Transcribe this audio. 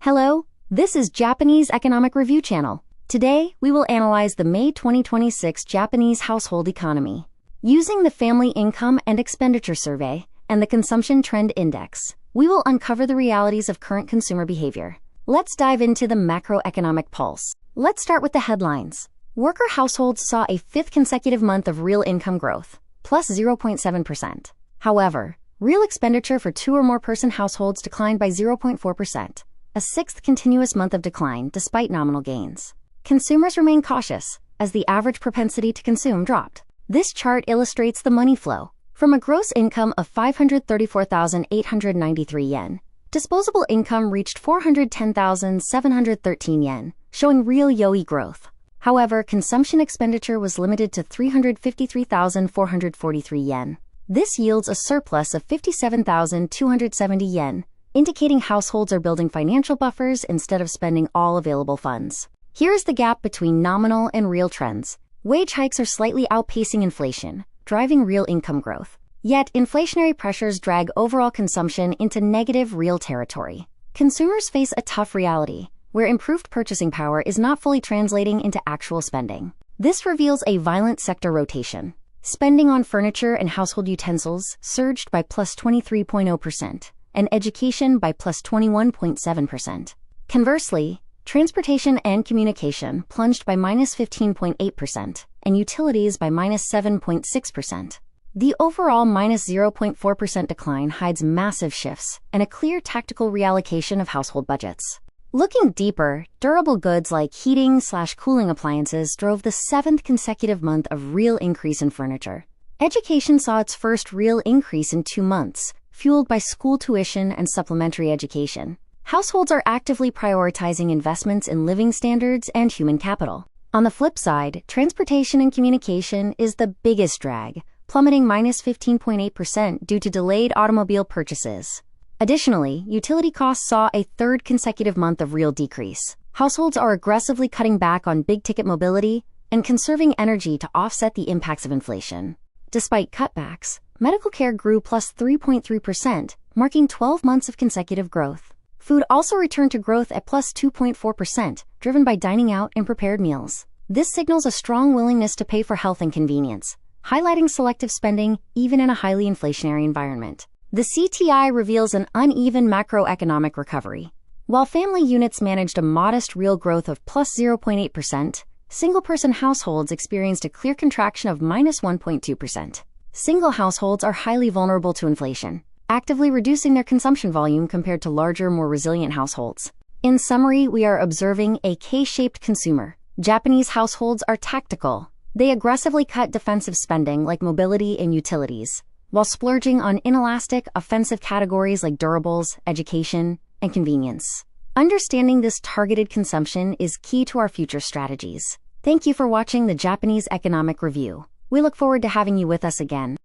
Hello, this is Japanese Economic Review Channel. Today, we will analyze the May 2026 Japanese household economy. Using the Family Income and Expenditure Survey and the Consumption Trend Index, we will uncover the realities of current consumer behavior. Let's dive into the macroeconomic pulse. Let's start with the headlines. Worker households saw a fifth consecutive month of real income growth, plus 0.7%. However, real expenditure for two or more person households declined by 0.4%. A sixth continuous month of decline despite nominal gains. Consumers remain cautious, as the average propensity to consume dropped. This chart illustrates the money flow. From a gross income of 534,893 yen, disposable income reached 410,713 yen, showing real YOE growth. However, consumption expenditure was limited to 353,443 yen. This yields a surplus of 57,270 yen, indicating households are building financial buffers instead of spending all available funds. Here is the gap between nominal and real trends. Wage hikes are slightly outpacing inflation, driving real income growth. Yet, inflationary pressures drag overall consumption into negative real territory. Consumers face a tough reality, where improved purchasing power is not fully translating into actual spending. This reveals a violent sector rotation. Spending on furniture and household utensils surged by plus 23.0%. And education by plus 21.7%. Conversely, transportation and communication plunged by minus 15.8% and utilities by minus 7.6%. The overall minus 0.4% decline hides massive shifts and a clear tactical reallocation of household budgets. Looking deeper, durable goods like heating/cooling appliances drove the seventh consecutive month of real increase in furniture. Education saw its first real increase in 2 months, fueled by school tuition and supplementary education. Households are actively prioritizing investments in living standards and human capital. On the flip side, transportation and communication is the biggest drag, plummeting minus 15.8% due to delayed automobile purchases. Additionally, utility costs saw a third consecutive month of real decrease. Households are aggressively cutting back on big-ticket mobility and conserving energy to offset the impacts of inflation. Despite cutbacks, medical care grew plus 3.3%, marking 12 months of consecutive growth. Food also returned to growth at plus 2.4%, driven by dining out and prepared meals. This signals a strong willingness to pay for health and convenience, highlighting selective spending even in a highly inflationary environment. The CTI reveals an uneven macroeconomic recovery. While family units managed a modest real growth of plus 0.8%, single-person households experienced a clear contraction of minus 1.2%. Single households are highly vulnerable to inflation, actively reducing their consumption volume compared to larger, more resilient households. In summary, we are observing a K-shaped consumer. Japanese households are tactical. They aggressively cut defensive spending like mobility and utilities, while splurging on inelastic, offensive categories like durables, education, and convenience. Understanding this targeted consumption is key to our future strategies. Thank you for watching the Japanese Economic Review. We look forward to having you with us again.